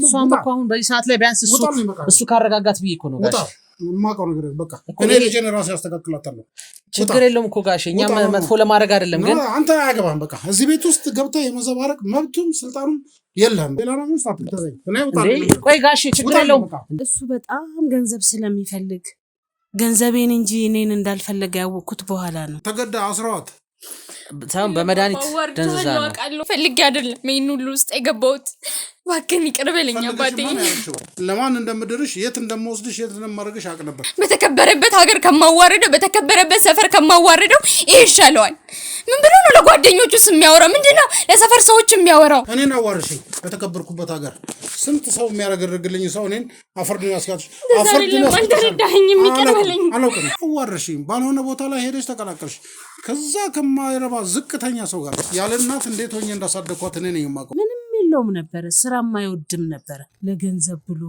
እሷም እኮ አሁን በዚህ ሰዓት ላይ ቢያንስ እሱ ካረጋጋት ብዬ እኮ ነው ጋሽ ማቀው ነገር በቃ እኔ ልጄን ራሴ ያስተካክላታለሁ ችግር የለውም እኮ ጋሽ እኛ መጥፎ ለማድረግ አይደለም ግን አንተ አያገባም በቃ እዚህ ቤት ውስጥ ገብተህ የመዘባረቅ መብቱም ስልጣኑም የለም ሌላ ነገር ሳትተዘኝ እኔ ወጣለሁ ቆይ ጋሽ ችግር የለውም እሱ በጣም ገንዘብ ስለሚፈልግ ገንዘቤን እንጂ እኔን እንዳልፈለገ ያወቅኩት በኋላ ነው ተገዳ አስራዋት ታም በመድኃኒት ደንዝዛ ነው ፈልጌ አይደለም ምን ሁሉ ውስጥ የገባሁት ዋከን ይቀርበልኝ አባቴ ለማን እንደምድርሽ የት እንደምወስድሽ የት እንደማረግሽ አቅ ነበር በተከበረበት ሀገር ከማዋረደው በተከበረበት ሰፈር ከማዋረደው ይሄ ይሻለዋል ምን ብሎ ነው ለጓደኞቹስ የሚያወራው ምንድነው ለሰፈር ሰዎች የሚያወራው እኔን አዋርሽ በተከበርኩበት ሀገር ስንት ሰው የሚያረጋግርልኝ ሰው እኔን አፈርዱኝ ያስካትሽ አፈርዱኝ አንደረዳኝ የሚቀርበልኝ አላውቅም አዋርሽ ባልሆነ ቦታ ላይ ሄደሽ ተቀላቀልሽ ከዛ ከማይረባ ዝቅተኛ ሰው ጋር ያለ እናት እንዴት ሆኜ እንዳሳደኳት እኔ ነኝ የማውቀው ምንም የለውም ነበር ስራ ማይወድም ነበር ለገንዘብ ብሎ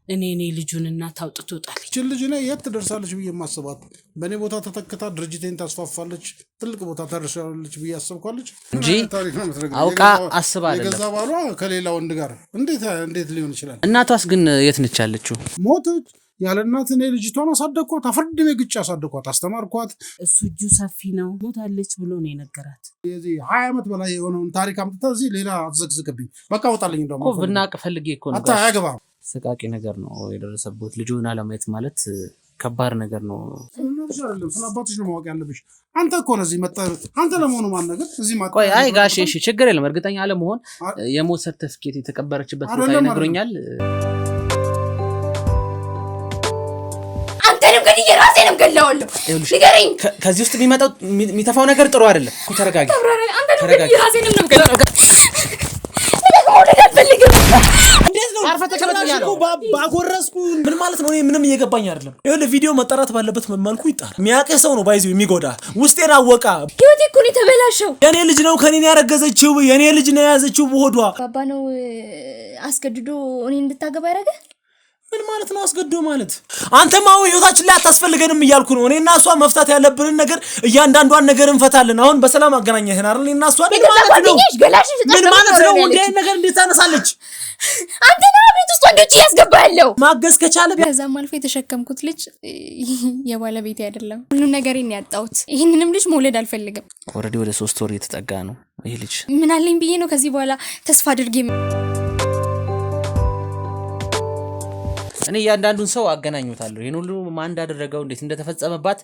እኔ ልጁን እናት አውጥቶ ጣለች እቺ ልጅ ላይ የት ትደርሳለች ብዬ ማሰባት በኔ ቦታ ተተክታ ድርጅቴን ታስፋፋለች ትልቅ ቦታ ታደርሳለች ብዬ አሰብኳለች እንጂ አውቃ አስባ አይደለም የገዛ ባሏ ከሌላ ወንድ ጋር እንዴት ሊሆን ይችላል እናቷስ ግን የት ነች ያለችው ሞተች ያለ እናት እኔ ልጅቷን አሳደኳት አፈርድሜ ግጭ አሳደኳት አስተማርኳት እሱ እጁ ሰፊ ነው ሞታለች ብሎ ነው የነገራት የዚህ 20 ዓመት በላይ የሆነውን ታሪክ አምጥታ እዚህ ሌላ አትዘግዝቅብኝ በቃ ወጣልኝ እንደው እኮ ብናቅ ፈልጌ እኮ ነው አታ ያገባ ስቃቂ ነገር ነው የደረሰበት ልጁን አለማየት ማለት ከባድ ነገር ነው ስለአባትሽ ነው ማወቅ ያለብሽ አንተ እኮ ነው እዚህ መጣ አንተ ለመሆኑ ማን ነገር እዚህ ማጣ ቆይ አይ ጋሽ እሺ ችግር የለም እርግጠኛ አለመሆን የሞት ሰርተፊኬት የተቀበረችበት ቦታ ይነግሩኛል አንተንም ግን የራሴንም ገላውልኝ ንገረኝ ከዚህ ውስጥ የሚመጣው የሚተፋው ነገር ጥሩ አይደለም እኮ ተረጋጊ አንተንም የራሴንም ነው ገላው እንዴት ነው አርፈተ ከመጥኛ ነው ባጎረስኩ ምን ማለት ነው ምንም እየገባኝ አይደለም ይሄ ቪዲዮ መጣራት ባለበት መልኩ ይጣራ የሚያቀ ሰው ነው ባይዚው የሚጎዳ ውስጤን አወቃ ህይወቴ እኮ ነው ተበላሸው የኔ ልጅ ነው ከኔ ያረገዘችው የኔ ልጅ ነው ያዘችው በሆዷ ባባ ነው አስገድዶ እኔ እንድታገባ ያረገ ምን ማለት ነው አስገድዶ ማለት አንተማው ህይወታችን ላይ አታስፈልገንም እያልኩ ነው እኔና እሷ መፍታት ያለብንን ነገር እያንዳንዷን ነገር እንፈታለን አሁን በሰላም አገናኘህን አይደል እኔና እሷ ምን ማለት ነው እንዴ ነገር እንዴት ታነሳለች አንተ ነው ቤት ውስጥ ወንዶች ያስገባለው ማገዝ ከቻለ ከዛም አልፎ የተሸከምኩት ልጅ የባለቤቴ አይደለም ሁሉ ነገሬን ያጣሁት ይሄንንም ልጅ መውለድ አልፈልግም ኦሬዲ ወደ 3 ወር የተጠጋ ነው ይሄ ልጅ ምን አለኝ ብዬ ነው ከዚህ በኋላ ተስፋ አድርጌ እኔ ያንዳንዱን ሰው አገናኙታለሁ ይሄን ሁሉ ማን እንዳደረገው እንዴት እንደተፈጸመባት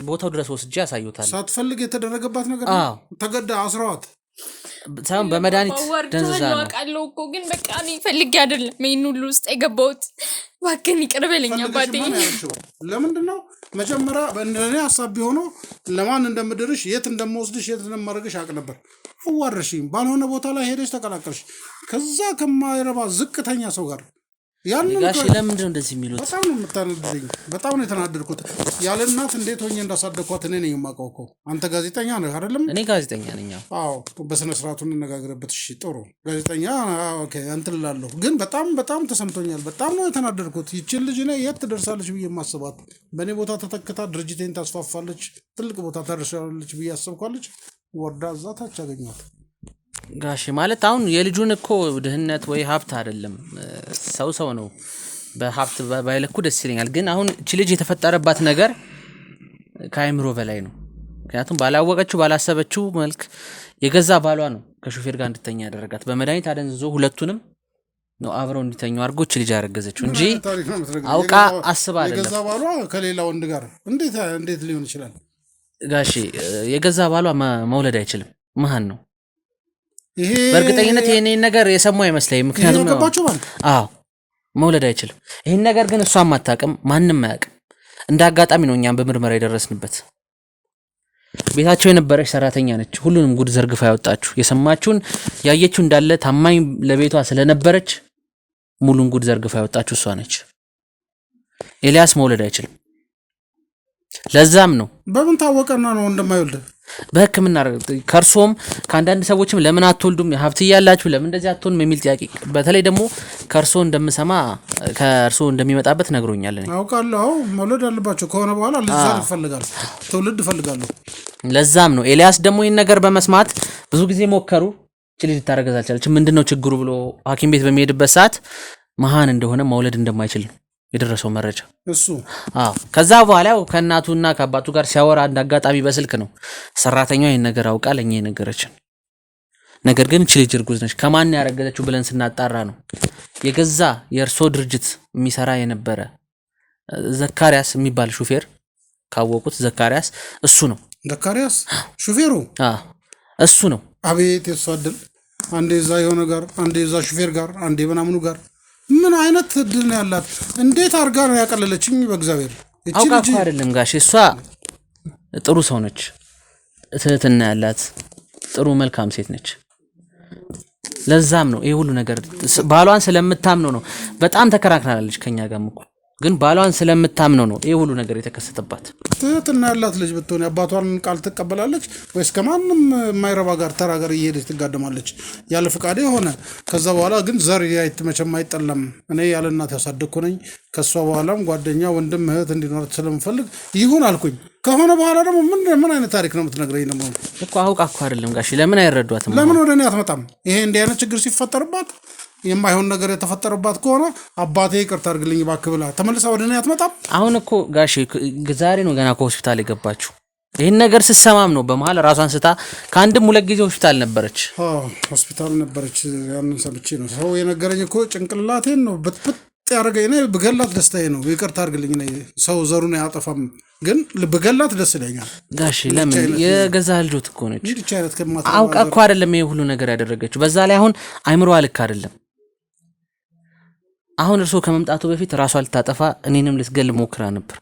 ቦታው ድረስ ወስጄ ያሳዩታል ሳትፈልግ የተደረገባት ነገር ተገዳ አስራዋት ታም በመድኃኒት ደንዝዛ ነው አውቃለሁ እኮ ግን በቃ እኔ ፈልጌ አይደለም ምን ሁሉ ውስጥ የገባሁት ዋከን ይቀርበልኝ አባቴ ለምንድን ነው መጀመሪያ በእንደኔ ሐሳብ ቢሆኖ ለማን እንደምድርሽ የት እንደምወስድሽ የት እንደማረግሽ አቅ ነበር አዋርሽኝ ባልሆነ ቦታ ላይ ሄደሽ ተቀላቀልሽ ከዛ ከማይረባ ዝቅተኛ ሰው ጋር ጋሽ ለምንድን ነው እንደዚህ የሚሉት በጣም ነው የምታነድልኝ በጣም ነው የተናደድኩት ያለ እናት እንዴት ሆኜ እንዳሳደኳት እኔ ነኝ የማውቀው አንተ ጋዜጠኛ ነህ አይደለም እኔ ጋዜጠኛ ነኝ አዎ በስነ ስርዓቱ እንነጋገርበት እሺ ጥሩ ጋዜጠኛ ኦኬ አንተ ልላለሁ ግን በጣም ተሰምቶኛል በጣም ነው የተናደድኩት ይቺ ልጅ እኔ የት ትደርሳለች ብዬ ማሰባት በኔ ቦታ ተተክታ ድርጅቴን ታስፋፋለች ትልቅ ቦታ ታደርሳለች ብዬ አሰብኳለች ወርዳ እዛ ታች አገኘኋት ጋሽ ማለት አሁን የልጁን እኮ ድህነት ወይ ሀብት አይደለም ሰው ነው በሀብት ባይለኩ ደስ ይለኛል ግን አሁን እቺ ልጅ የተፈጠረባት ነገር ከአይምሮ በላይ ነው ምክንያቱም ባላወቀችው ባላሰበችው መልክ የገዛ ባሏ ነው ከሹፌር ጋር እንድተኛ ያደረጋት በመድኃኒት አደንዝዞ ሁለቱንም ነው አብረው እንዲተኙ አድርጎ እቺ ልጅ ያረገዘችው እንጂ አውቃ አስባ አይደለም የገዛ ባሏ ከሌላ ወንድ ጋር እንዴት ሊሆን ይችላል ጋሽ የገዛ ባሏ መውለድ አይችልም መሃን ነው በእርግጠኝነት የኔን ነገር የሰማው አይመስለኝም ምክንያቱም አዎ መውለድ አይችልም ይሄን ነገር ግን እሷም አታውቅም ማንንም አያውቅም እንዳጋጣሚ ነው እኛም በምርመራ የደረስንበት ቤታቸው የነበረች ሰራተኛ ነች ሁሉንም ጉድ ዘርግፋ ያወጣችሁ የሰማችሁን ያየችው እንዳለ ታማኝ ለቤቷ ስለነበረች ሙሉን ጉድ ዘርግፋ ያወጣችሁ እሷ ነች ኤልያስ መውለድ አይችልም ለዛም ነው በምን ታወቀና ነው እንደማይወልድ በህክምና ከርሶም ከአንዳንድ ሰዎችም ለምን አትወልዱም ሀብት ያላችሁ ለምን እንደዚህ አትሆንም የሚል ጥያቄ በተለይ ደግሞ ከርሶ እንደምሰማ ከርሶ እንደሚመጣበት ነግሮኛል እኔ አውቃለሁ መውለድ አለባቸው ከሆነ በኋላ ልጅ ይፈልጋሉ ትውልድ ይፈልጋሉ ለዛም ነው ኤልያስ ደግሞ ይሄን ነገር በመስማት ብዙ ጊዜ ሞከሩ ልጅ ልታረገዝ አልቻለችም። ምንድነው ችግሩ ብሎ ሐኪም ቤት በሚሄድበት ሰዓት መሃን እንደሆነ መውለድ እንደማይችል የደረሰው መረጃ እሱ። ከዛ በኋላ ከእናቱና ከአባቱ ጋር ሲያወራ አንድ አጋጣሚ በስልክ ነው ሰራተኛው ይሄን ነገር አውቃ ለኛ የነገረችን። ነገር ግን ልጅ እርጉዝ ነች። ከማን ያረገዘችው ብለን ስናጣራ ነው የገዛ የእርሶ ድርጅት የሚሰራ የነበረ ዘካሪያስ የሚባል ሹፌር ካወቁት ዘካሪያስ እሱ ነው። ዘካሪያስ ሹፌሩ እሱ ነው። አቤት የሷደል አንዴ እዛ የሆነ ጋር አንዴ እዛ ሹፌር ጋር አንዴ ምናምኑ ጋር ምን አይነት እድል ነው ያላት? እንዴት አርጋ ነው ያቀለለችኝ? በእግዚአብሔር አውቃ እኮ አይደለም ጋሽ፣ እሷ ጥሩ ሰው ነች፣ ትህትና ያላት ጥሩ መልካም ሴት ነች። ለዛም ነው ይሄ ሁሉ ነገር ባሏን ስለምታምነው ነው። በጣም ተከራክራለች ከኛ ጋርም እኮ ግን ባሏን ስለምታምነው ነው ይሄ ሁሉ ነገር የተከሰተባት። ትህትና ያላት ልጅ ብትሆን አባቷን ቃል ትቀበላለች ወይስ ከማንም የማይረባ ጋር ተራ ጋር እየሄደች ትጋደማለች? ያለ ፍቃዴ ሆነ። ከዛ በኋላ ግን ዘር መቼም አይጠላም። እኔ ያለ እናት ያሳደግኩ ነኝ። ከሷ በኋላም ጓደኛ ወንድም እህት እንዲኖራት ስለምፈልግ ይሁን አልኩኝ። ከሆነ በኋላ ደግሞ ምን አይነት ታሪክ ነው የምትነግረኝ? ነው እኮ አውቃ እኮ አይደለም ጋሽ። ለምን አይረዷትም? ለምን ወደ እኔ አትመጣም? ይሄ እንዲህ አይነት ችግር ሲፈጠርባት የማይሆን ነገር የተፈጠረባት ከሆነ አባቴ ይቅርታ አድርግልኝ እባክህ ብላ ተመልሳ ወደ እኔ አትመጣም? አሁን እኮ ጋሽ ዛሬ ነው ገና ከሆስፒታል የገባችው። ይህን ነገር ስትሰማም ነው በመሀል ራሷን ስታ ከአንድም ሁለት ጊዜ ሆስፒታል ነበረች። ሆስፒታል ነበረች። ያንን ሰምቼ ነው ሰው የነገረኝ እኮ ጭንቅላቴን ነው ብጥብጥ ያደረገኝ። እኔ ብገላት ደስታዬ ነው። ይቅርታ አድርግልኝ። ሰው ዘሩን አያጠፋም፣ ግን ብገላት ደስ ይለኛል። ጋሽ ለምን የገዛ ልጆት እኮ ነች። አውቃ እኮ አይደለም ይሄ ሁሉ ነገር ያደረገችው። በዛ ላይ አሁን አይምሮዋ ልክ አይደለም። አሁን እርሶ ከመምጣቱ በፊት ራሷ ልታጠፋ እኔንም ልትገል ሞክራ ነበር።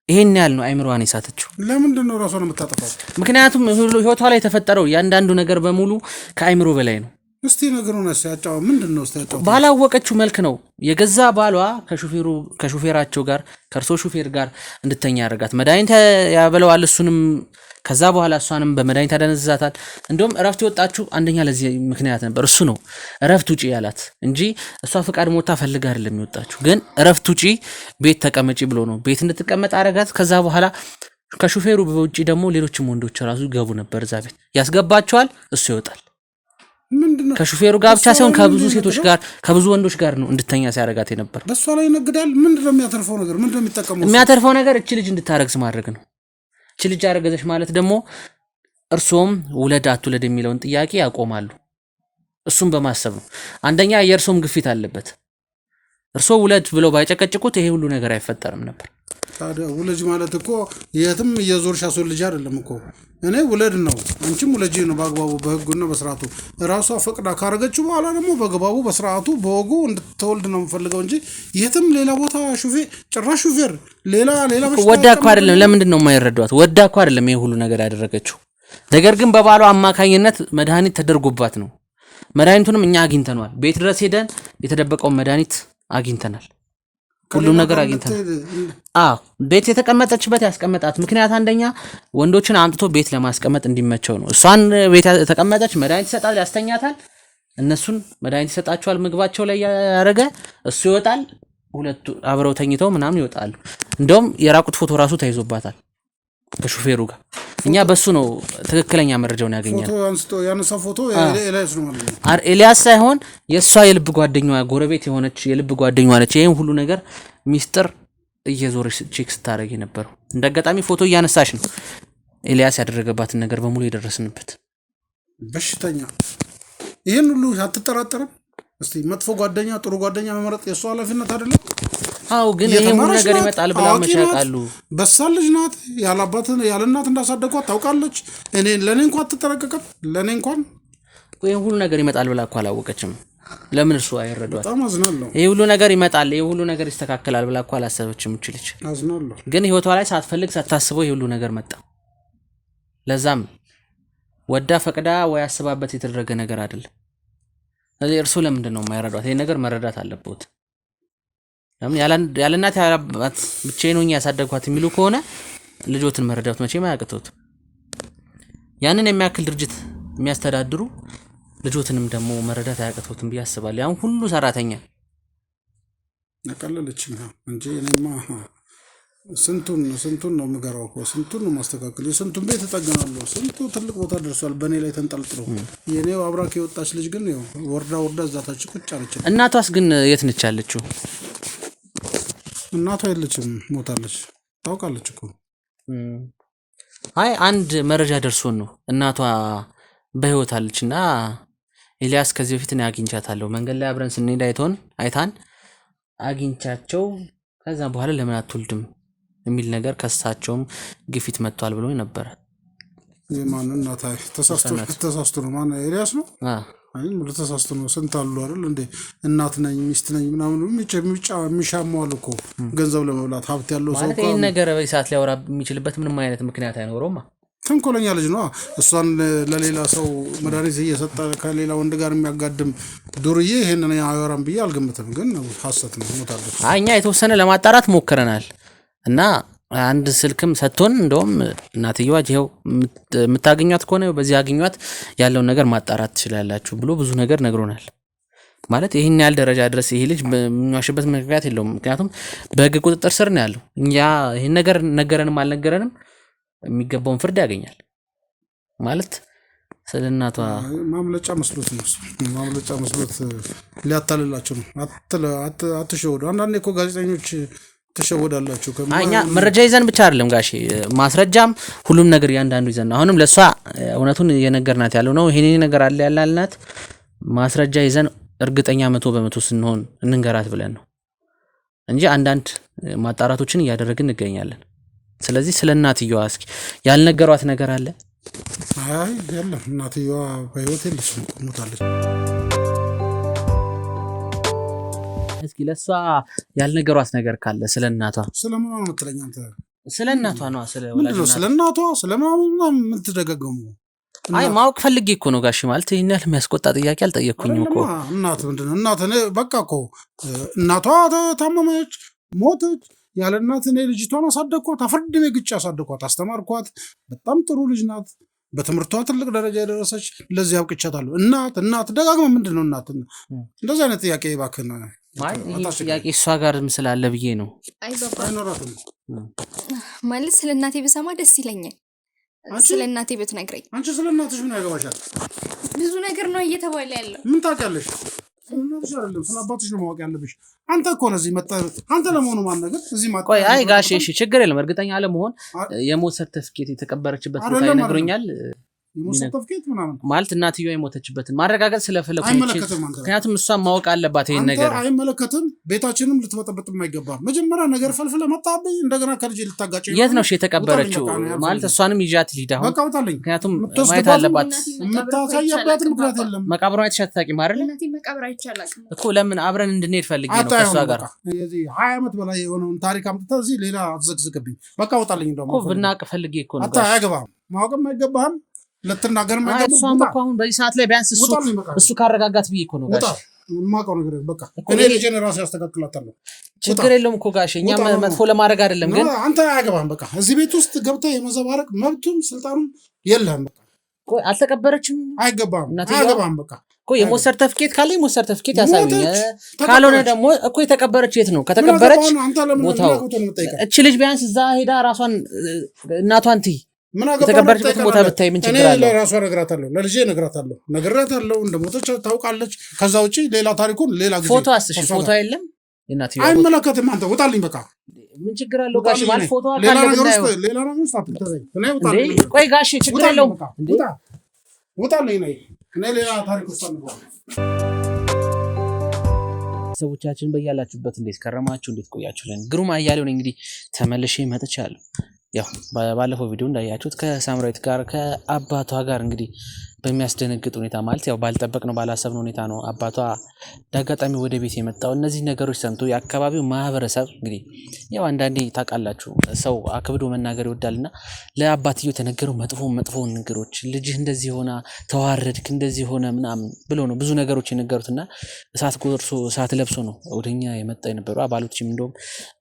ይሄን ያህል ነው አይምሮዋን የሳተችው። ለምንድን ነው ራሷን የምታጠፋው? ምክንያቱም ህይወቷ ላይ የተፈጠረው ያንዳንዱ ነገር በሙሉ ከአይምሮ በላይ ነው። እስቲ ነገሩን ያጫው ምንድነው? እስቲ ያጫው። ባላወቀችው መልክ ነው የገዛ ባሏ ከሹፌራቸው ጋር ከእርሶ ሹፌር ጋር እንድተኛ ያደርጋት። መድኃኒት ያበለዋል እሱንም። ከዛ በኋላ እሷንም በመድኃኒት ያደነዝዛታል። እንደውም እረፍት የወጣችሁ አንደኛ ለዚህ ምክንያት ነበር። እሱ ነው እረፍት ውጪ ያላት እንጂ እሷ ፍቃድ ሞታ ፈልጋ አይደለም የወጣችሁ። ግን እረፍት ውጪ ቤት ተቀመጪ ብሎ ነው ቤት እንድትቀመጥ አረጋት። ከዛ በኋላ ከሹፌሩ በውጪ ደግሞ ሌሎችም ወንዶች ራሱ ገቡ ነበር እዛ ቤት። ያስገባቸዋል፣ እሱ ይወጣል። ከሹፌሩ ጋር ብቻ ሳይሆን ከብዙ ሴቶች ጋር ከብዙ ወንዶች ጋር ነው እንድተኛ ሲያረጋት የነበር። በሷ ላይ ይነግዳል። ምንድነው የሚያተርፈው ነገር? ምንድነው የሚጠቀመው? የሚያተርፈው ነገር እቺ ልጅ እንድታረግዝ ማድረግ ነው። እቺ ልጅ አረገዘች ማለት ደግሞ እርሶም ውለድ አትውለድ የሚለውን ጥያቄ ያቆማሉ። እሱም በማሰብ ነው። አንደኛ የእርሶም ግፊት አለበት። እርሶ ውለድ ብለው ባይጨቀጭቁት ይሄ ሁሉ ነገር አይፈጠርም ነበር። ታዲያ ውለጅ ማለት እኮ የትም እየዞርሽ አስወልጅ አይደለም እኮ። እኔ ውለድ ነው፣ አንቺም ውለጅ ነው። በአግባቡ በህጉና በስርዓቱ ራሷ ፈቅዳ ካረገችው በኋላ ደግሞ በአግባቡ በስርዓቱ በወጉ እንድትወልድ ነው የምፈልገው እንጂ የትም ሌላ ቦታ ጭራሽ ሹፌር ሌላ ወዳ እኮ አይደለም። ለምንድን ነው የማይረዷት? ወዳ እኮ አይደለም ይሄ ሁሉ ነገር ያደረገችው። ነገር ግን በባሏ አማካኝነት መድኃኒት ተደርጎባት ነው። መድኃኒቱንም እኛ አግኝተናል። ቤት ድረስ ሄደን የተደበቀውን መድኃኒት አግኝተናል። ሁሉም ነገር አግኝተናል። ቤት የተቀመጠችበት ያስቀመጣት ምክንያት አንደኛ ወንዶችን አምጥቶ ቤት ለማስቀመጥ እንዲመቸው ነው። እሷን ቤት የተቀመጠች መድኃኒት ይሰጣል፣ ያስተኛታል። እነሱን መድኃኒት ይሰጣቸዋል ምግባቸው ላይ ያረገ እሱ ይወጣል። ሁለቱ አብረው ተኝተው ምናምን ይወጣሉ። እንደውም የራቁት ፎቶ ራሱ ተይዞባታል ከሹፌሩ ጋር። እኛ በሱ ነው ትክክለኛ መረጃውን ያገኛል። ፎቶ አንስቶ ያነሳው ፎቶ ኤልያስ ነው ማለት ነው። ኤልያስ ሳይሆን የሷ የልብ ጓደኛዋ ጎረቤት የሆነች የልብ ጓደኛዋ ነች። ይሄን ሁሉ ነገር ሚስጥር እየዞረች ቼክ ስታደርግ የነበረው እንደአጋጣሚ ፎቶ እያነሳች ነው ኤልያስ ያደረገባትን ነገር በሙሉ የደረስንበት። በሽተኛ ይሄን ሁሉ አትጠራጠርም? እስቲ መጥፎ ጓደኛ ጥሩ ጓደኛ መመረጥ የሷ ኃላፊነት አይደለም? አው ግን ይሄ ሁሉ ነገር ይመጣል ብላ መቻቃሉ። በሳል ልጅ ናት። ያላባት ያለናት እንዳሳደጓት ታውቃለች። ለኔ እንኳን አትጠረቀቀም። ለኔ እንኳን ይሄ ሁሉ ነገር ይመጣል ብላ እኮ አላወቀችም። ለምን እሱ አይረዷት? በጣም አዝናለሁ። ይሄ ሁሉ ነገር ይመጣል፣ ይሄ ሁሉ ነገር ይስተካከላል ብላ እኮ አላሰበችም እችልች። አዝናለሁ። ግን ህይወቷ ላይ ሳትፈልግ ሳታስበው ይሄ ሁሉ ነገር መጣ። ለዛም ወዳ ፈቅዳ ወይ አስባበት የተደረገ ነገር አይደለም። ስለዚህ እርሱ ለምንድን ነው የማይረዷት? ይሄ ነገር መረዳት አለበት። ለምን ያለናት ያለባት ብቻዬን ሆኜ ያሳደግኳት የሚሉ ከሆነ ልጆትን መረዳት መቼም አያቅተውት። ያንን የሚያክል ድርጅት የሚያስተዳድሩ ልጆትንም ደግሞ መረዳት አያቅተውትም ብዬ አስባለሁ። ያን ሁሉ ሰራተኛ አቀለለች እንጂ እኔማ ስንቱን ነው ምገራው እኮ ስንቱን ነው ማስተካከል የስንቱን ቤት ተጠገናለሁ ስንቱ ትልቅ ቦታ ደርሷል በኔ ላይ ተንጠልጥሎ የኔው አብራክ የወጣች ልጅ ግን ነው ወርዳ እዛታች ቁጭ አለች እናቷስ ግን የት ነች ያለችው እናቷ የለችም ሞታለች ታውቃለች እኮ አይ አንድ መረጃ ደርሶን ነው እናቷ በህይወት አለችና ኤልያስ ከዚህ በፊት ነው አግኝቻታለሁ መንገድ ላይ አብረን ስንሄድ አይታን አግኝቻቸው ከዛ በኋላ ለምን አትወልድም የሚል ነገር ከሳቸውም ግፊት መጥቷል ብሎ ነበር የማን እናት ተሳስቶ ነው ማን ኤልያስ ነው አይ ሙሉ ተሳስቶ ነው ስንት አሉ አይደል እንዴ እናት ነኝ ሚስት ነኝ ምናምን የሚሻማው እኮ ገንዘብ ለመብላት ሀብት ያለው ሰው ማለት ይሄን ነገር በሰዓት ሊያወራ የሚችልበት ምንም አይነት ምክንያት አይኖርውማ ተንኮለኛ ልጅ ነው እሷን ለሌላ ሰው መድኃኒት እየሰጠ ከሌላ ወንድ ጋር የሚያጋድም ዱርዬ ይሄንን ያወራም ብዬ አልገምትም ግን ሐሰት ነው ሞታለች እኛ የተወሰነ ለማጣራት ሞክረናል እና አንድ ስልክም ሰጥቶን እንደውም እናትየዋ ይሄው የምታገኙት ከሆነ በዚህ አገኙት ያለውን ነገር ማጣራት ትችላላችሁ ብሎ ብዙ ነገር ነግሮናል ማለት ይሄን ያህል ደረጃ ድረስ ይሄ ልጅ የሚዋሽበት ምክንያት የለውም ምክንያቱም በህግ ቁጥጥር ስር ነው ያለው እኛ ይሄን ነገር ነገረንም አልነገረንም የሚገባውን ፍርድ ያገኛል ማለት ስለናቷ ማምለጫ መስሎት ሊያታልላችሁ ነው አትሸወዱ አንዳንዴ እኮ ጋዜጠኞች ተሸወዳላችሁ እኛ መረጃ ይዘን ብቻ አይደለም ጋሼ ማስረጃም ሁሉም ነገር ያንዳንዱ ይዘን አሁንም ለሷ እውነቱን የነገርናት ያለው ነው ይሄኔ ነገር አለ ያላልናት ማስረጃ ይዘን እርግጠኛ 100% ስንሆን እንንገራት ብለን ነው እንጂ አንዳንድ ማጣራቶችን እያደረግን እንገኛለን ስለዚህ ስለናትየዋ እስኪ ያልነገሯት ነገር አለ አይ የለም እናትየዋ በህይወት የለችም ሞታለች እስኪ ለሷ ያልነገሯት ነገር ካለ ስለናቷ ስለምን ነው የምትለኝ አንተ ስለናቷ ነው ስለናቷ ስለማን ምን ተደጋገሙ አይ ማወቅ ፈልጌ እኮ ነው ጋሽ ማለት ይሄን ያህል የሚያስቆጣ ጥያቄ አልጠየቅኩኝም እኮ እናት ምንድነው እናት እኔ በቃ እኮ እናቷ ታመመች ሞተች ያለ እናት እኔ ልጅቷን አሳደግኳት አፍርድ ግጭ አሳደግኳት አስተማርኳት በጣም ጥሩ ልጅ ናት በትምህርቷ ትልቅ ደረጃ የደረሰች ለዚህ አብቅቻታለሁ እናት ደጋግመ ምንድነው እናት እንደዚህ አይነት ጥያቄ ባከነ ጥያቄ እሷ ጋር ስላለ ብዬ ነው አይኖራትም ማለት ስለ እናቴ ብሰማ ደስ ይለኛል ስለ እናቴ ብትነግረኝ አንቺ ስለ እናትሽ ምን ያገባሻል ብዙ ነገር ነው እየተባለ ያለው ምን ታውቂያለሽ ስለናትሽ አይደለም ስለ አባትሽ ነው ማወቅ ያለብሽ አንተ እኮ ለዚህ መጣ አንተ ለመሆኑ ማን ነገር እዚህ ማጣ ቆይ አይ ጋሼ እሺ ችግር የለም እርግጠኛ አለመሆን የሞት ሰርተፍኬት የተቀበረችበት ቦታ ይነግሩኛል የሞት ሰርተፍኬት ምናምን ማለት እናትየዋ የሞተችበትን ማረጋገጥ ስለፈለኩኝ ምክንያቱም እሷን ማወቅ አለባት ይሄን ነገር አይመለከትም ቤታችንም ልትበጠበጥ የማይገባ መጀመሪያ ነገር ፈልፍለ መጣብኝ እንደገና ከልጅ ልታጋጨ የት ነው የተቀበረችው ማለት እሷንም ይዣት ልሂድ አሁን ምክንያቱም ማየት አለባት የምታሳያባት ምክንያት የለም መቃብሯ አይተሻት ታውቂም አይደል እናቴ መቃብር አይቻላል እኮ ለምን አብረን እንድንሄድ ፈልጌ ነው ከሷ ጋር የዚህ 20 ዓመት በላይ የሆነውን ታሪክ አምጥተህ እዚህ ሌላ አትዘግዝቅብኝ በቃ ወጣልኝ እንደውም እኮ ብናቅ ፈልጌ እኮ ነው አታ አያገባም ማወቅም አይገባህም ለተናገር ማይገባ እሷም እኮ አሁን በዚህ ሰዓት ላይ ቢያንስ እሱ ካረጋጋት ብዬ እኮ ነው ጋሽ ማቀው ነገር በቃ እኔ ልጄን ራሴ ያስተካክላታለሁ ችግር የለውም እኮ ጋሽ እኛ መጥፎ ለማድረግ አይደለም ግን አንተ አያገባህም በቃ እዚህ ቤት ውስጥ ገብተህ የመዘባረቅ መብቱም ስልጣኑም የለህም በቃ ቆይ አልተቀበረችም አያገባህም በቃ እኮ የሞት ሰርተፍኬት ካለ የሞት ሰርተፍኬት ያሳዩኝ ካልሆነ ደግሞ እኮ የተቀበረች የት ነው ከተቀበረች ቦታው እቺ ልጅ ቢያንስ እዛ ሄዳ ራሷን እናቷን ትይ የተቀበረችበት ቦታ ብታይ ምን ችግር አለ? ለራሷ ነግራታለሁ፣ ለልጄ ነግራታለሁ እንደሞተች ታውቃለች። ከዛ ውጪ ሌላ ታሪኩን ሌላ ጊዜ ፎቶ አስሽ ፎቶ የለም እናትዬ አይመለከትም። አንተ ውጣልኝ በቃ ምን ችግር አለው ጋሽ ማለት ፎቶ ካለ ሌላ ነገር ውስጥ አትተዘኝ። ቆይ ጋሽ ችግር የለውም ውጣልኝ ነይ እኔ ሌላ ታሪክ ውስጥ አንገባ። ሰዎቻችን በያላችሁበት እንዴት ከረማችሁ? እንዴት ቆያችሁልን? ግሩም አያሌው ነኝ። እንግዲህ ተመልሼ መጥቻለሁ። ያው ባለፈው ቪዲዮ እንዳያችሁት ከሳምራዊት ጋር ከአባቷ ጋር እንግዲህ በሚያስደነግጥ ሁኔታ ማለት ያው ባልጠበቅነው ባላሰብነው ሁኔታ ነው አባቷ ዳጋጣሚ ወደ ቤት የመጣው። እነዚህ ነገሮች ሰምቶ የአካባቢው ማህበረሰብ እንግዲህ ያው አንዳንዴ ታውቃላችሁ ሰው አክብዶ መናገር ይወዳልና ለአባትየው ተነገረው መጥፎ ነገሮች ልጅህ እንደዚህ ሆና ተዋረድክ እንደዚህ ሆነ ምናምን ብሎ ነው ብዙ ነገሮች የነገሩትና እሳት ጎርሶ እሳት ለብሶ ነው ወደኛ የመጣ የነበረው። አባሎችም እንደውም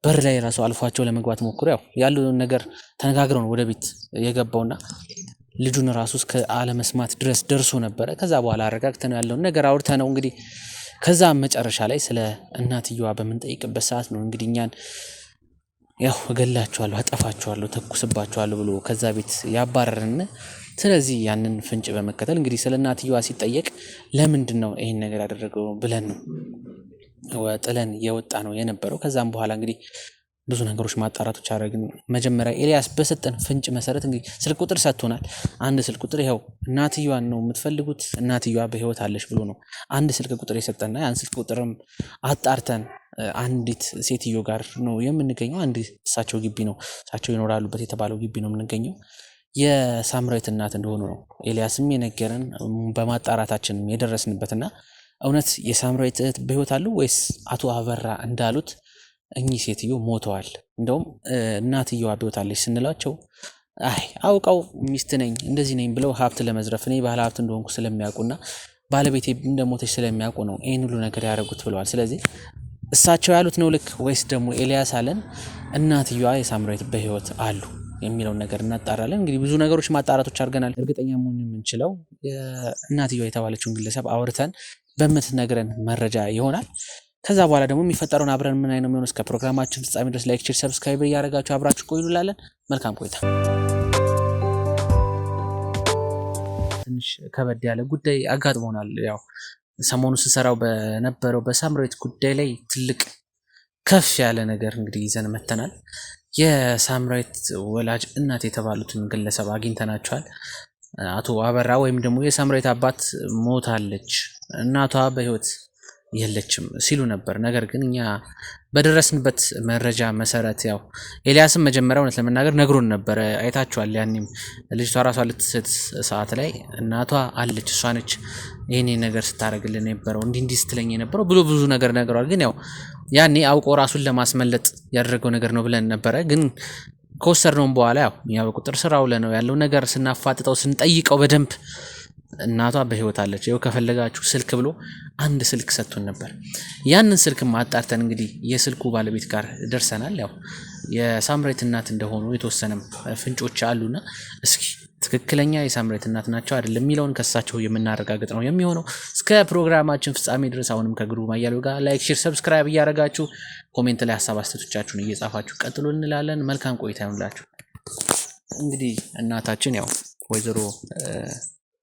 በር ላይ ራሱ አልፏቸው ለመግባት ሞክሮ ያው ያሉን ነገር ተነጋግረው ነው ወደ ቤት የገባውና ልጁን ራሱ እስከ አለመስማት ድረስ ደርሶ ነበር። ከዛ በኋላ አረጋግተነው ያለውን ነገር አውርተነው እንግዲህ ከዛ መጨረሻ ላይ ስለ እናትየዋ በምንጠይቅበት ሰዓት ነው እንግዲህ እኛን ያው እገላችኋለሁ አጠፋችኋለሁ ተኩስባችኋለሁ ብሎ ከዛ ቤት ያባረረን። ስለዚህ ያንን ፍንጭ በመከተል እንግዲህ ስለ እናትየዋ ሲጠየቅ ለምንድነው ይሄን ነገር ያደረገው ብለን ነው ጥለን የወጣ ነው የነበረው። ከዛም በኋላ እንግዲህ ብዙ ነገሮች ማጣራቶች አደረግን። መጀመሪያ ኤልያስ በሰጠን ፍንጭ መሰረት እንግዲህ ስልክ ቁጥር ሰጥቶናል። አንድ ስልክ ቁጥር ይኸው እናትየዋን ነው የምትፈልጉት እናትየዋ በህይወት አለች ብሎ ነው አንድ ስልክ ቁጥር የሰጠንና ያን ስልክ ቁጥርም አጣርተን አንዲት ሴትዮ ጋር ነው የምንገኘው። አንድ እሳቸው ግቢ ነው እሳቸው ይኖራሉበት የተባለው ግቢ ነው የምንገኘው። የሳምራዊት እናት እንደሆኑ ነው ኤልያስም የነገረን በማጣራታችን የደረስንበትና እውነት የሳምራዊት እህት በህይወት አሉ ወይስ አቶ አበራ እንዳሉት እኚህ ሴትዮ ሞተዋል? እንደውም እናትየዋ በህይወት አለች ስንላቸው አይ አውቀው ሚስት ነኝ እንደዚህ ነኝ ብለው ሀብት ለመዝረፍ እኔ ባለ ሀብት እንደሆንኩ ስለሚያውቁና ባለቤቴ እንደሞተች ስለሚያውቁ ነው ይሄን ሁሉ ነገር ያደረጉት ብለዋል። ስለዚህ እሳቸው ያሉት ነው ልክ ወይስ ደግሞ ኤልያስ አለን እናትየዋ የሳምራዊት በህይወት አሉ የሚለውን ነገር እናጣራለን። እንግዲህ ብዙ ነገሮች ማጣራቶች አድርገናል። እርግጠኛ መሆን የምንችለው እናትየዋ የተባለችውን ግለሰብ አውርተን በምትነግረን መረጃ ይሆናል። ከዛ በኋላ ደግሞ የሚፈጠረውን አብረን ምን አይነት የሚሆነው እስከ ፕሮግራማችን ፍጻሜ ድረስ ላይክ፣ ሼር፣ ሰብስክራይብ እያደረጋችሁ አብራችሁ ቆዩ እንላለን። መልካም ቆይታ። ትንሽ ከበድ ያለ ጉዳይ አጋጥሞናል። ያው ሰሞኑ ስሰራው በነበረው በሳምራዊት ጉዳይ ላይ ትልቅ ከፍ ያለ ነገር እንግዲህ ይዘን መተናል። የሳምራዊት ወላጅ እናት የተባሉትን ግለሰብ አግኝተናቸዋል። አቶ አበራ ወይም ደግሞ የሳምራዊት አባት ሞታለች፣ እናቷ በህይወት የለችም ሲሉ ነበር። ነገር ግን እኛ በደረስንበት መረጃ መሰረት ያው ኤልያስም መጀመሪያ እውነት ለመናገር ነግሮን ነበረ። አይታችኋል። ያኔም ልጅቷ ራሷ ልትስት ሰዓት ላይ እናቷ አለች እሷ ነች ይሄን ነገር ስታደርግልን የነበረው እንዲህ ስትለኝ የነበረው ብሎ ብዙ ነገር ነግሯል። ግን ያው ያኔ አውቆ ራሱን ለማስመለጥ ያደረገው ነገር ነው ብለን ነበረ። ግን ከወሰድነው በኋላ ያው በቁጥር ስር አውለነው ያለው ነገር ስናፋጥጠው ስንጠይቀው በደንብ እናቷ በህይወት አለች ይኸው ከፈለጋችሁ ስልክ ብሎ አንድ ስልክ ሰጥቶን ነበር። ያንን ስልክ ማጣርተን እንግዲህ የስልኩ ባለቤት ጋር ደርሰናል። ያው የሳምራዊት እናት እንደሆኑ የተወሰነም ፍንጮች አሉና እስኪ ትክክለኛ የሳምራዊት እናት ናቸው አይደለም የሚለውን ከሳቸው የምናረጋግጥ ነው የሚሆነው። እስከ ፕሮግራማችን ፍጻሜ ድረስ አሁንም ከግሩም አያሌው ጋር ላይክ፣ ሼር፣ ሰብስክራይብ እያደረጋችሁ ኮሜንት ላይ ሀሳብ አስተያየቶቻችሁን እየጻፋችሁ ቀጥሎ እንላለን። መልካም ቆይታ ይሁንላችሁ። እንግዲህ እናታችን ያው ወይዘሮ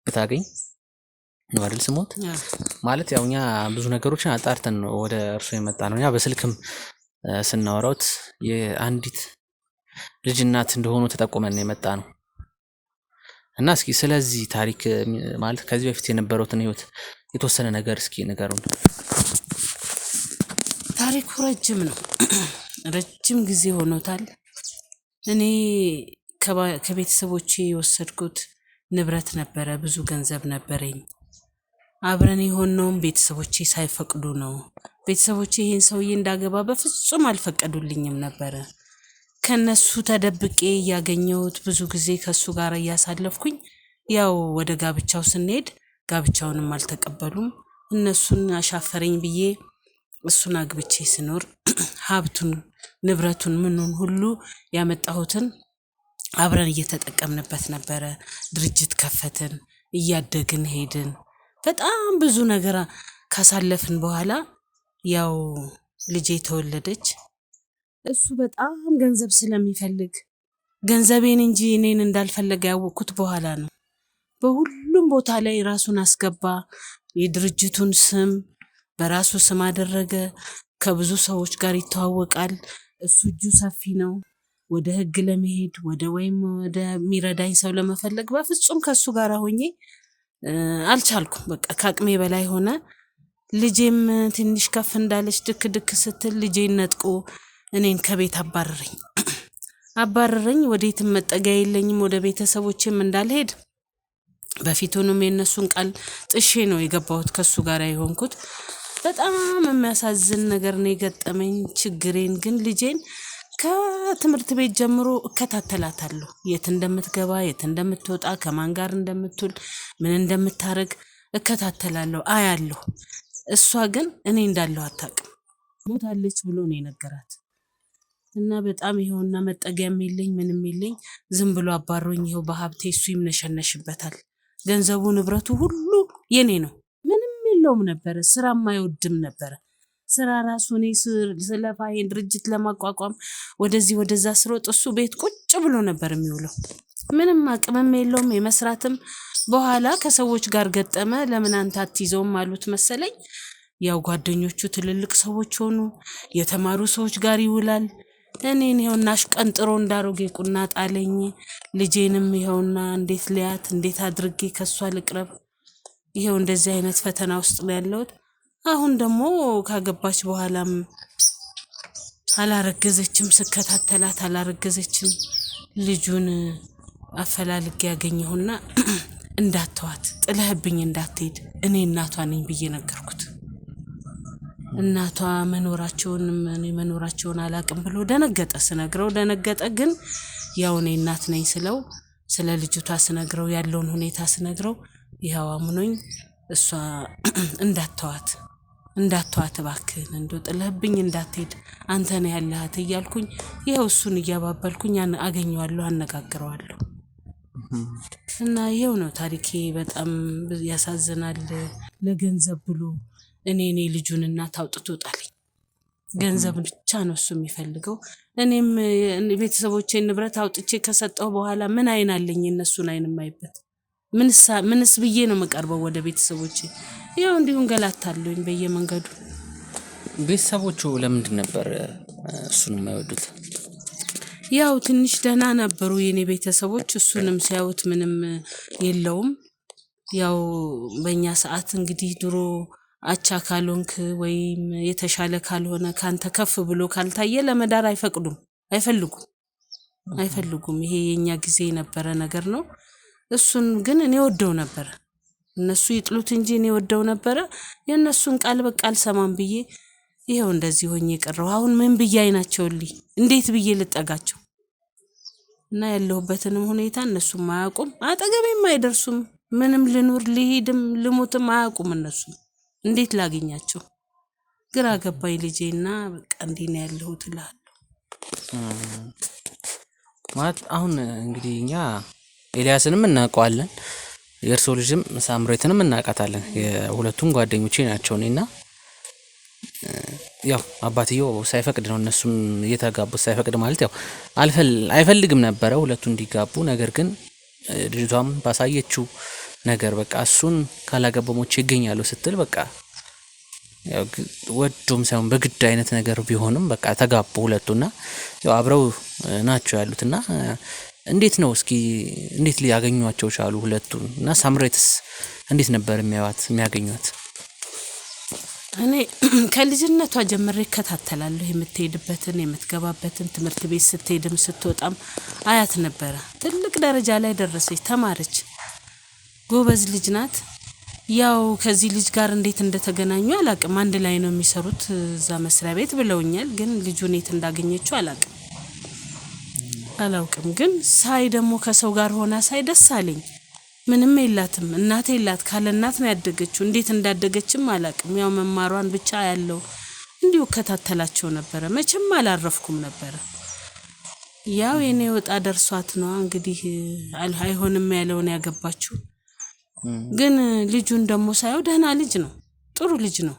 ብታገኝ ነው አይደል ስሞት ማለት ያው እኛ ብዙ ነገሮችን አጣርተን ነው ወደ እርሱ የመጣ ነው። እኛ በስልክም ስናወራውት የአንዲት ልጅ እናት እንደሆኑ ተጠቆመን የመጣ ነው እና እስኪ ስለዚህ ታሪክ ማለት ከዚህ በፊት የነበረውን ህይወት የተወሰነ ነገር እስኪ ንገሩን። ታሪኩ ረጅም ነው፣ ረጅም ጊዜ ሆኖታል። እኔ ከቤተሰቦቼ የወሰድኩት ንብረት ነበረ፣ ብዙ ገንዘብ ነበረኝ። አብረን የሆነውም ቤተሰቦቼ ሳይፈቅዱ ነው። ቤተሰቦቼ ይሄን ሰውዬ እንዳገባ በፍጹም አልፈቀዱልኝም ነበረ። ከነሱ ተደብቄ እያገኘሁት ብዙ ጊዜ ከሱ ጋር እያሳለፍኩኝ ያው ወደ ጋብቻው ስንሄድ ጋብቻውንም አልተቀበሉም። እነሱን አሻፈረኝ ብዬ እሱን አግብቼ ስኖር ሀብቱን ንብረቱን ምኑን ሁሉ ያመጣሁትን አብረን እየተጠቀምንበት ነበረ። ድርጅት ከፈትን፣ እያደግን ሄድን። በጣም ብዙ ነገር ካሳለፍን በኋላ ያው ልጄ ተወለደች። እሱ በጣም ገንዘብ ስለሚፈልግ ገንዘቤን እንጂ እኔን እንዳልፈለገ ያወቅኩት በኋላ ነው። በሁሉም ቦታ ላይ ራሱን አስገባ። የድርጅቱን ስም በራሱ ስም አደረገ። ከብዙ ሰዎች ጋር ይተዋወቃል። እሱ እጁ ሰፊ ነው። ወደ ህግ ለመሄድ ወይም ወደ ሚረዳኝ ሰው ለመፈለግ በፍጹም ከሱ ጋር ሆኜ አልቻልኩም። በቃ ከአቅሜ በላይ ሆነ። ልጄም ትንሽ ከፍ እንዳለች ድክ ስትል ልጄን ነጥቆ እኔን ከቤት አባረረኝ። ወዴትም መጠጊያ የለኝም። ወደ ቤተሰቦቼም እንዳልሄድ በፊቱንም የነሱን ቃል ጥሼ ነው የገባሁት ከሱ ጋር የሆንኩት። በጣም የሚያሳዝን ነገር ነው የገጠመኝ። ችግሬን ግን ልጄን ከትምህርት ቤት ጀምሮ እከታተላታለሁ። የት እንደምትገባ፣ የት እንደምትወጣ፣ ከማን ጋር እንደምትውል፣ ምን እንደምታረግ እከታተላለሁ፣ አያለሁ። እሷ ግን እኔ እንዳለሁ አታውቅም። ሞታለች ብሎ ነው የነገራት እና በጣም ይሄውና መጠጊያም የለኝ ምንም የለኝ። ዝም ብሎ አባሮኝ ይሄው በሀብቴ እሱ ይምነሸነሽበታል። ገንዘቡ ንብረቱ ሁሉ የኔ ነው። ምንም የለውም ነበረ። ስራም አይወድም ነበረ። ስራ ራሱ እኔ ስለፋ ይሄን ድርጅት ለማቋቋም ወደዚህ ወደዛ ስሮጥ እሱ ቤት ቁጭ ብሎ ነበር የሚውለው። ምንም አቅምም የለውም የመስራትም። በኋላ ከሰዎች ጋር ገጠመ። ለምን አንተ አትይዘውም አሉት መሰለኝ። ያው ጓደኞቹ ትልልቅ ሰዎች ሆኑ፣ የተማሩ ሰዎች ጋር ይውላል። እኔን ይኸውና አሽቀንጥሮ እንዳሮጌ ቁና ጣለኝ። ልጄንም ይኸውና እንዴት ሊያት እንዴት አድርጌ ከሷ ልቅረብ? ይኸው እንደዚህ አይነት ፈተና ውስጥ ነው ያለሁት። አሁን ደግሞ ካገባች በኋላም አላረገዘችም፣ ስከታተላት አላረገዘችም። ልጁን አፈላልጌ ያገኘሁና እንዳትተዋት ጥለህብኝ እንዳትሄድ እኔ እናቷ ነኝ ብዬ ነገርኩት። እናቷ መኖራቸውን አላቅም ብሎ ደነገጠ። ስነግረው ደነገጠ። ግን ያው እኔ እናት ነኝ ስለው ስለ ልጅቷ ስነግረው ያለውን ሁኔታ ስነግረው ይኸው አምኖኝ እሷ እንዳትተዋት እባክህን እንደው ጥለህብኝ እንዳትሄድ አንተ ነህ ያለሃት እያልኩኝ ይኸው እሱን እያባበልኩኝ አገኘዋለሁ፣ አነጋግረዋለሁ። እና ይኸው ነው ታሪኬ። በጣም ያሳዝናል። ለገንዘብ ብሎ እኔ ልጁን እናት አውጥቶ ጣለኝ። ገንዘብ ብቻ ነው እሱ የሚፈልገው። እኔም ቤተሰቦቼን ንብረት አውጥቼ ከሰጠው በኋላ ምን አይን አለኝ እነሱን አይን የማይበት? ምንስ ብዬ ነው መቀርበው ወደ ቤተሰቦቼ? ያው እንዲሁን ገላታለሁኝ በየመንገዱ። ቤተሰቦቹ ለምንድን ነበር እሱን የማይወዱት? ያው ትንሽ ደህና ነበሩ የኔ ቤተሰቦች። እሱንም ሲያዩት ምንም የለውም። ያው በእኛ ሰዓት እንግዲህ ድሮ አቻ ካልሆንክ ወይም የተሻለ ካልሆነ ካንተ ከፍ ብሎ ካልታየ ለመዳር አይፈልጉም። ይሄ የኛ ጊዜ የነበረ ነገር ነው። እሱን ግን እኔ ወደው ነበር። እነሱ ይጥሉት እንጂ እኔ ወደው ነበር። የነሱን ቃል በቃል ሰማን ብዬ ይሄው እንደዚህ ሆኜ ቀረው። አሁን ምን ብዬ አይናቸውልኝ እንዴት ብዬ ልጠጋቸው? እና ያለሁበትንም ሁኔታ እነሱም አያውቁም፣ አጠገቤም አይደርሱም። ምንም ልኑር ልሂድም ልሞትም አያውቁም እነሱ። እንዴት ላገኛቸው? ግራ ገባኝ ልጄና በቃ እንዲህ ነው ያለሁት እላለሁ። ማለት አሁን እንግዲህ እኛ ኤልያስንም እናውቀዋለን፣ የእርሶ ልጅም ሳምሬትንም እናውቃታለን። የሁለቱም ጓደኞቼ ናቸው። እኔና ያው አባትየው ሳይፈቅድ ነው እነሱም እየተጋቡት። ሳይፈቅድ ማለት ያው አይፈልግም ነበረ ሁለቱ እንዲጋቡ። ነገር ግን ልጅቷም ባሳየችው ነገር በቃ እሱን ካላገባሞች ይገኛሉ ስትል በቃ ያው ወዶም ሳይሆን በግድ አይነት ነገር ቢሆንም በቃ ተጋቡ ሁለቱና ያው አብረው ናቸው ያሉትና እንዴት ነው እስኪ እንዴት ሊያገኙአቸው ቻሉ ሁለቱን? እና ሳምሬትስ እንዴት ነበር የሚያገኙት? እኔ ከልጅነቷ ጀምሬ እከታተላለሁ። የምትሄድበትን የምትገባበትን ትምህርት ቤት ስትሄድም ስትወጣም አያት ነበረ። ትልቅ ደረጃ ላይ ደረሰች፣ ተማረች፣ ጎበዝ ልጅ ናት። ያው ከዚህ ልጅ ጋር እንዴት እንደተገናኙ አላቅም። አንድ ላይ ነው የሚሰሩት እዛ መስሪያ ቤት ብለውኛል። ግን ልጁን የት እንዳገኘችው አላውቅም። ግን ሳይ ደግሞ ከሰው ጋር ሆና ሳይ ደስ አለኝ። ምንም የላትም፣ እናት የላት፣ ካለ እናት ነው ያደገችው። እንዴት እንዳደገችም አላቅም። ያው መማሯን ብቻ ያለው እንዲሁ ከታተላቸው ነበረ። መቼም አላረፍኩም ነበረ። ያው የኔ ወጣ ደርሷት ነው እንግዲህ አይሆንም ያለውን ያገባችው። ግን ልጁን ደግሞ ሳይው ደህና ልጅ ነው፣ ጥሩ ልጅ ነው።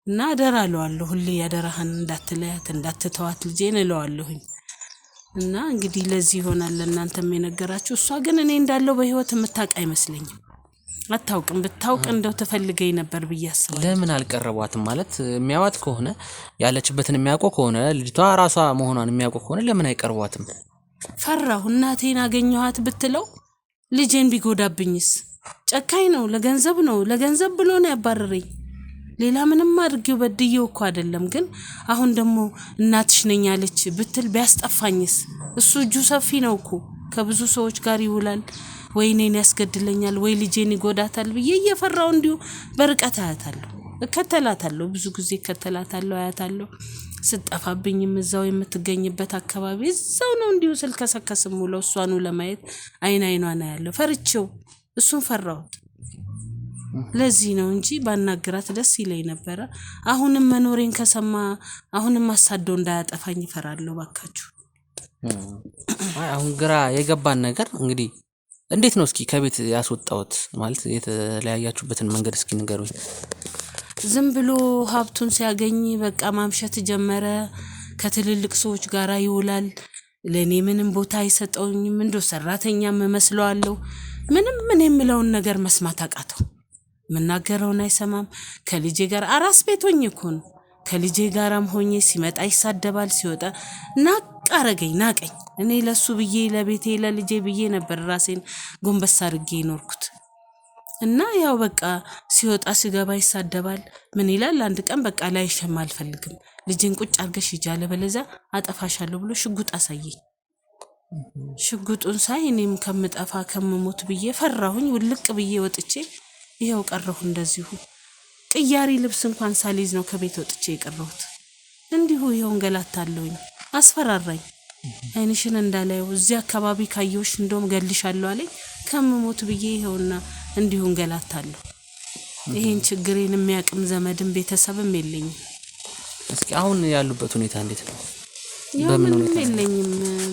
እና አደራ እለዋለሁ ሁሌ ያደራህን እንዳትለያት እንዳትተዋት ልጄን እለዋለሁኝ። እና እንግዲህ ለዚህ ይሆናል እናንተም የነገራችሁ። እሷ ግን እኔ እንዳለው በህይወት የምታውቅ አይመስለኝም። አታውቅም። ብታውቅ እንደው ተፈልገኝ ነበር ብዬ አስባለሁ። ለምን አልቀረቧትም? ማለት የሚያዋት ከሆነ ያለችበትን የሚያውቁ ከሆነ ልጅቷ ራሷ መሆኗን የሚያውቁ ከሆነ ለምን አይቀርቧትም? ፈራሁ። እናቴን አገኘኋት ብትለው ልጄን ቢጎዳብኝስ? ጨካኝ ነው፣ ለገንዘብ ብሎ ነው ያባረረኝ። ሌላ ምንም አድርጌው በድዬው እኮ አይደለም። ግን አሁን ደግሞ እናትሽ ነኝ አለች ብትል ቢያስጠፋኝስ? እሱ እጁ ሰፊ ነው እኮ፣ ከብዙ ሰዎች ጋር ይውላል። ወይ እኔን ያስገድለኛል ወይ ልጄን ይጎዳታል ብዬ እየፈራው እንዲሁ በርቀት አያታለሁ፣ እከተላታለሁ። ብዙ ጊዜ እከተላታለሁ፣ አያታለሁ። ስጠፋብኝም እዛው የምትገኝበት አካባቢ እዛው ነው እንዲሁ ስልከሰከስም ውለው እሷኑ ለማየት አይኗን አያለሁ። ፈርቼው እሱን ፈራሁት። ለዚህ ነው እንጂ ባናግራት ደስ ይለኝ ነበረ። አሁንም መኖሬን ከሰማ አሁንም አሳዶ እንዳያጠፋኝ እፈራለሁ። ባካችሁ አሁን ግራ የገባን ነገር እንግዲህ እንዴት ነው እስኪ ከቤት ያስወጣውት? ማለት የተለያያችሁበትን መንገድ እስኪ ንገሩኝ። ዝም ብሎ ሀብቱን ሲያገኝ በቃ ማምሸት ጀመረ። ከትልልቅ ሰዎች ጋር ይውላል። ለኔ ምንም ቦታ አይሰጠውኝም። እንደው ሰራተኛም መስለዋለሁ። ምንም ምን የምለውን ነገር መስማት አቃተው። መናገረውን አይሰማም። ከልጄ ጋር አራስ ቤት ሆኜ እኮ ነው። ከልጄ ጋራም ሆኜ ሲመጣ ይሳደባል፣ ሲወጣ ናቀኝ። እኔ ለሱ ብዬ ለቤቴ ለልጄ ብዬ ነበር ራሴን ጎንበስ አድርጌ ይኖርኩት እና ያው በቃ ሲወጣ ሲገባ ይሳደባል። ምን ይላል? አንድ ቀን በቃ ላይሽም አልፈልግም፣ ልጄን ቁጭ አድርገሽ ይጃለ በለዛ አጠፋሻለሁ ብሎ ሽጉጥ አሳየኝ። ሽጉጡን ሳይ እኔም ከምጠፋ ከምሞት ብዬ ፈራሁኝ። ውልቅ ብዬ ወጥቼ ይሄው ቀረሁ እንደዚሁ። ቅያሪ ልብስ እንኳን ሳልይዝ ነው ከቤት ወጥቼ የቀረሁት። እንዲሁ ይሄው እንገላታለሁኝ። አስፈራራኝ። አይንሽን እንዳላየው እዚህ አካባቢ ካየሁሽ እንደውም ገልሻለሁ አለኝ። ከምሞት ብዬ ይሄውና እንዲሁ እንገላታለሁ። ይሄን ችግሬን የሚያቅም ዘመድም ቤተሰብም የለኝም። እስኪ አሁን ያሉበት ሁኔታ እንዴት ነው?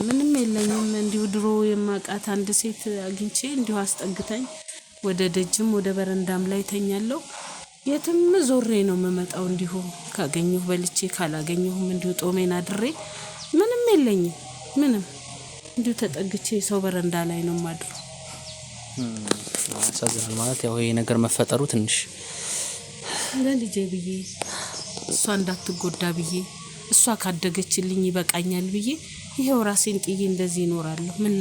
ምንም የለኝም። እንዲሁ ድሮ የማቃት አንድ ሴት አግኝቼ እንዲሁ አስጠግተኝ ወደ ደጅም ወደ በረንዳም ላይ ተኛለሁ። የትም ዞሬ ነው የምመጣው። እንዲሁ ካገኘሁ በልቼ ካላገኘሁም እንዲሁ ጦሜን አድሬ ምንም የለኝም። ምንም እንዲሁ ተጠግቼ ሰው በረንዳ ላይ ነው የማድረው። ያሳዝናል። ማለት ያው ይሄ ነገር መፈጠሩ ትንሽ ለልጄ ብዬ እሷ እንዳትጎዳ ብዬ እሷ ካደገችልኝ ይበቃኛል ብዬ ይሄው ራሴን ጥዬ እንደዚህ እኖራለሁ። ምን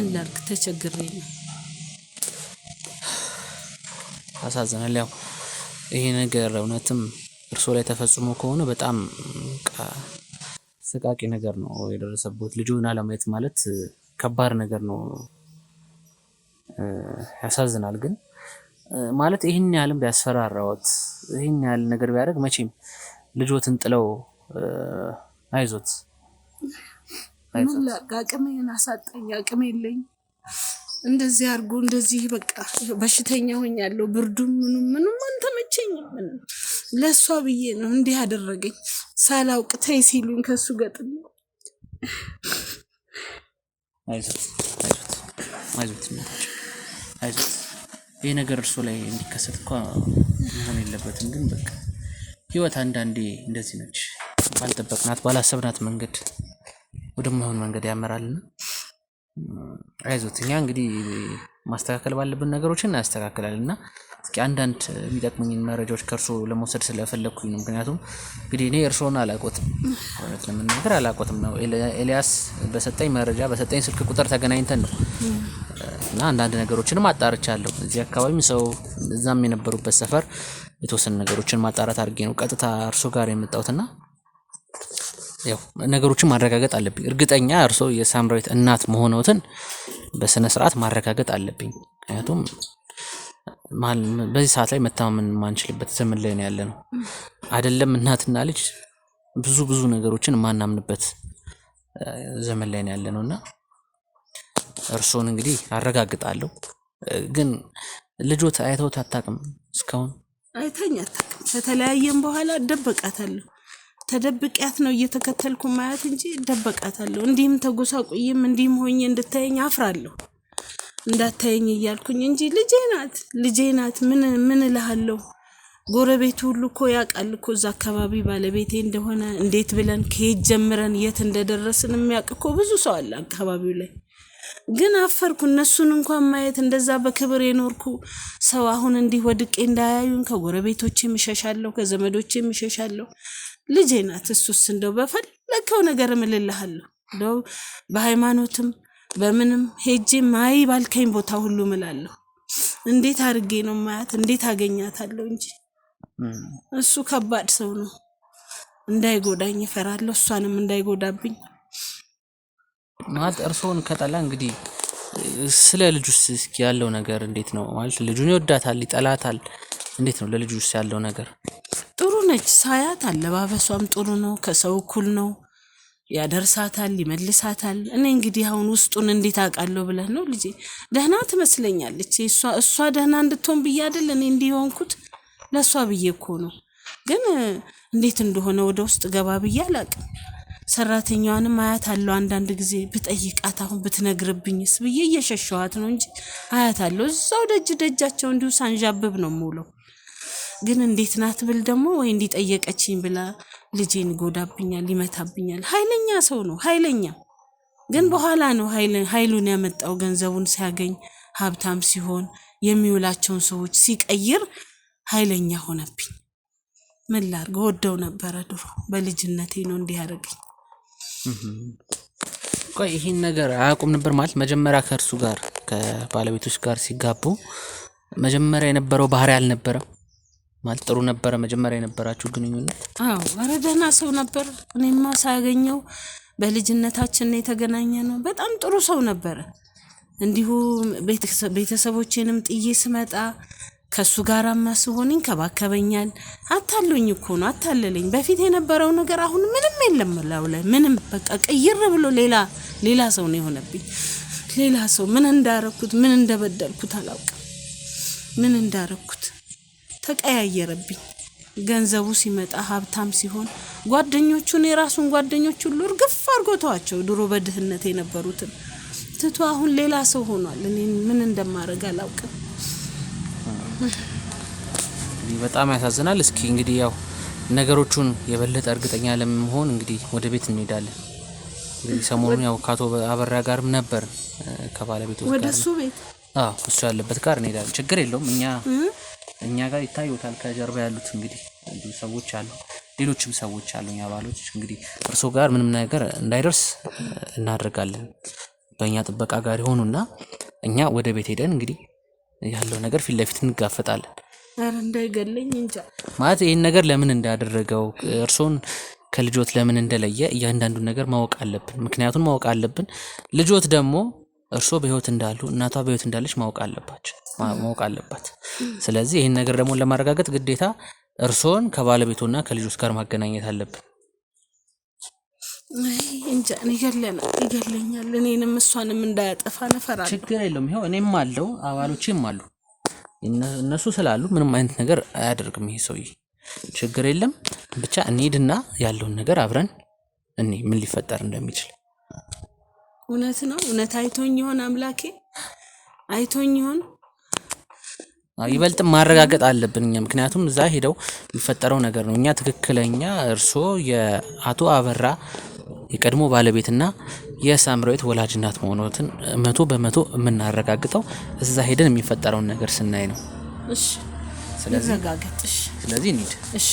ላድርግ ተቸግሬ ነው። ያሳዝናል። ያው ይሄ ነገር እውነትም እርሶ ላይ ተፈጽሞ ከሆነ በጣም አሰቃቂ ነገር ነው የደረሰበት። ልጁን አለማየት ማለት ከባድ ነገር ነው። ያሳዝናል። ግን ማለት ይሄን ያህልም ቢያስፈራራዎት ይሄን ያህል ነገር ቢያደርግ መቼም ልጆትን ጥለው አይዞት አቅሜን አሳጣኝ። አቅም የለኝ። እንደዚህ አድርጎ እንደዚህ በቃ በሽተኛ ሆኛለሁ። ብርዱም ምኑም አልተመቸኝም። ለሷ ብዬ ነው እንዲህ ያደረገኝ። ሳላውቅ ተይ ሲሉኝ ከሱ ገጥም አይዞት ይሄ ነገር እርሱ ላይ እንዲከሰት እንኳን መሆን የለበትም። ግን በቃ ህይወት አንዳንዴ እንደዚህ ነች። ባልጠበቅናት ባላሰብናት መንገድ ወደማይሆን መንገድ ያመራልና አይዞት። እኛ እንግዲህ ማስተካከል ባለብን ነገሮችን እናስተካክላልና እስኪ አንዳንድ የሚጠቅሙኝን መረጃዎች ከእርሶ ለመውሰድ ስለፈለኩኝ ነው። ምክንያቱም እንግዲህ እኔ እርሶን አላውቆትም፣ እውነት ለመናገር አላውቆትም ነው። ኤልያስ በሰጠኝ መረጃ በሰጠኝ ስልክ ቁጥር ተገናኝተን ነው እና አንዳንድ ነገሮችንም አጣርቻለሁ። እዚህ አካባቢም ሰው እዛም የነበሩበት ሰፈር የተወሰኑ ነገሮችን ማጣራት አድርጌ ነው ቀጥታ እርሶ ጋር የመጣሁትና ያው ነገሮችን ማረጋገጥ አለብኝ። እርግጠኛ እርሶ የሳምራዊት እናት መሆኑን በስነ ስርዓት ማረጋገጥ አለብኝ። ምክንያቱም በዚህ ሰዓት ላይ መተማመን ማንችልበት ዘመን ላይ ነው ያለነው። አይደለም እናትና ልጅ ብዙ ነገሮችን ማናምንበት ዘመን ላይ ነው ያለነውና እርሶን እንግዲህ አረጋግጣለሁ። ግን ልጆት አይተውት አታውቅም? እስካሁን አይተኛ አታውቅም። ከተለያየም በኋላ ደበቃታለሁ። ተደብቂያት ነው እየተከተልኩ ማያት እንጂ ደበቃታለሁ። እንዲህም ተጎሳቁይም እንዲህም ሆኜ እንድታየኝ አፍራለሁ። እንዳታየኝ እያልኩኝ እንጂ ልጄ ናት። ምን እልሃለሁ? ጎረቤቱ ሁሉ እኮ ያውቃል እኮ እዛ አካባቢ ባለቤቴ እንደሆነ። እንዴት ብለን ከየት ጀምረን የት እንደደረስን የሚያውቅ እኮ ብዙ ሰው አለ አካባቢው ላይ። ግን አፈርኩ። እነሱን እንኳን ማየት እንደዛ በክብር የኖርኩ ሰው አሁን እንዲህ ወድቄ እንዳያዩን ከጎረቤቶቼ እሸሻለሁ፣ ከዘመዶቼ እሸሻለሁ። ልጄ ናት። እሱስ እንደው በፈለከው ነገር እምልልሃለሁ። እንደው በሃይማኖትም በምንም ሄጄ ማይ ባልከኝ ቦታ ሁሉ እምላለሁ። እንዴት አድርጌ ነው ማያት? እንዴት አገኛታለሁ እንጂ እሱ ከባድ ሰው ነው። እንዳይጎዳኝ እፈራለሁ፣ እሷንም እንዳይጎዳብኝ። ማለት እርሶን ከጠላ እንግዲህ ስለ ልጁስ እስኪ ያለው ነገር እንዴት ነው? ማለት ልጁን ይወዳታል ይጠላታል? እንዴት ነው ለልጁስ ያለው ነገር? ጥሩ ነች። ሳያት አለባበሷም ጥሩ ነው። ከሰው እኩል ነው። ያደርሳታል፣ ይመልሳታል። እኔ እንግዲህ አሁን ውስጡን እንዴት አውቃለሁ ብለህ ነው ልጄ? ደህና ትመስለኛለች። እሷ ደህና እንድትሆን ብዬ አይደል እኔ እንዲሆንኩት ለሷ ብዬ እኮ ነው። ግን እንዴት እንደሆነ ወደ ውስጥ ገባ ብዬ አላውቅም። ሰራተኛዋንም አያት አለው አንዳንድ ጊዜ ብጠይቃት አሁን ብትነግርብኝስ ብዬ እየሸሸዋት ነው እንጂ አያት አለው። እዛው ደጃቸው እንዲሁ ሳንዣብብ ነው የምውለው። ግን እንዴት ናት ብል ደግሞ ወይ እንዲጠየቀችኝ ብላ ልጄን ይጎዳብኛል፣ ይመታብኛል። ኃይለኛ ሰው ነው ኃይለኛ። ግን በኋላ ነው ኃይሉን ያመጣው። ገንዘቡን ሲያገኝ ሀብታም ሲሆን የሚውላቸውን ሰዎች ሲቀይር ኃይለኛ ሆነብኝ። ምን ላድርግ? ወደው ነበረ ድሮ በልጅነቴ ነው እንዲህ ያደረገኝ። ቆይ ይሄን ነገር አያውቁም ነበር ማለት መጀመሪያ ከእርሱ ጋር ከባለቤቶች ጋር ሲጋቡ መጀመሪያ የነበረው ባህሪ አልነበረም ማለት ጥሩ ነበረ መጀመሪያ የነበራችሁ ግንኙነት? አዎ ደህና ሰው ነበር። እኔማ ሳያገኘው በልጅነታችን የተገናኘ ነው። በጣም ጥሩ ሰው ነበረ። እንዲሁ ቤተሰቦቼንም ጥዬ ስመጣ ከሱ ጋር ማስሆን ይንከባከበኛል። አታሉኝ እኮ ነው አታለለኝ። በፊት የነበረው ነገር አሁን ምንም የለም ላውለ ምንም በቃ ቀይር ብሎ ሌላ ሰው ነው የሆነብኝ። ሌላ ሰው ምን እንዳረኩት ምን እንደበደልኩት አላውቅም። ምን እንዳረኩት ተቀያየረብኝ። ገንዘቡ ሲመጣ ሀብታም ሲሆን ጓደኞቹን የራሱን ጓደኞች ሁሉ እርግፍ አርጎታቸው ድሮ በድህነት የነበሩትን ትቶ አሁን ሌላ ሰው ሆኗል። እኔ ምን እንደማረግ አላውቅም። በጣም ያሳዝናል። እስኪ እንግዲህ ያው ነገሮቹን የበለጠ እርግጠኛ ለመሆን እንግዲህ ወደ ቤት እንሄዳለን። እንግዲህ ሰሞኑን ያው ካቶ አበራ ጋርም ነበር ከባለቤቱ ጋር ወደሱ ቤት እሱ ያለበት ጋር እንሄዳለን። ችግር የለውም። እኛ ጋር ይታዩታል ከጀርባ ያሉት እንግዲህ ሰዎች አሉ፣ ሌሎችም ሰዎች አሉ እኛ ባሎች። እንግዲህ እርሶ ጋር ምንም ነገር እንዳይደርስ እናደርጋለን። በእኛ ጥበቃ ጋር ይሆኑና እኛ ወደ ቤት ሄደን እንግዲህ ያለው ነገር ፊት ለፊት እንጋፈጣለን። አረ እንዳይገለኝ እንጃ ማለት ይሄን ነገር ለምን እንዳደረገው እርሶን ከልጆት ለምን እንደለየ እያንዳንዱን ነገር ማወቅ አለብን። ምክንያቱም ማወቅ አለብን። ልጆት ደግሞ እርሶ በህይወት እንዳሉ እናቷ በህይወት እንዳለች ማወቅ አለባት። ስለዚህ ይሄን ነገር ደግሞ ለማረጋገጥ ግዴታ እርሶን ከባለቤቱና ከልጆት ጋር ማገናኘት አለብን። እንጃ ይገለኛል። እኔንም እሷንም እንዳያጠፋ ነፈራለሁ። ችግር የለውም። ይሄው እኔም አለው አባሎቼም አሉ። እነሱ ስላሉ ምንም አይነት ነገር አያደርግም ይሄ ሰውዬ። ችግር የለም። ብቻ እንሂድና ያለውን ነገር አብረን ምን ሊፈጠር እንደሚችል። እውነት ነው። እውነት አይቶኝ ይሆን አምላኬ? አይቶኝ ይሆን? ይበልጥም ማረጋገጥ አለብን እኛ። ምክንያቱም እዛ ሄደው የሚፈጠረው ነገር ነው። እኛ ትክክለኛ እርሶ የአቶ አበራ የቀድሞ ባለቤትና የሳምራዊት ወላጅ እናት መሆኑን 100% የምናረጋግጠው እዛ ሄደን የሚፈጠረውን ነገር ስናይ ነው። እሺ ስለዚህ እንሂድ። እሺ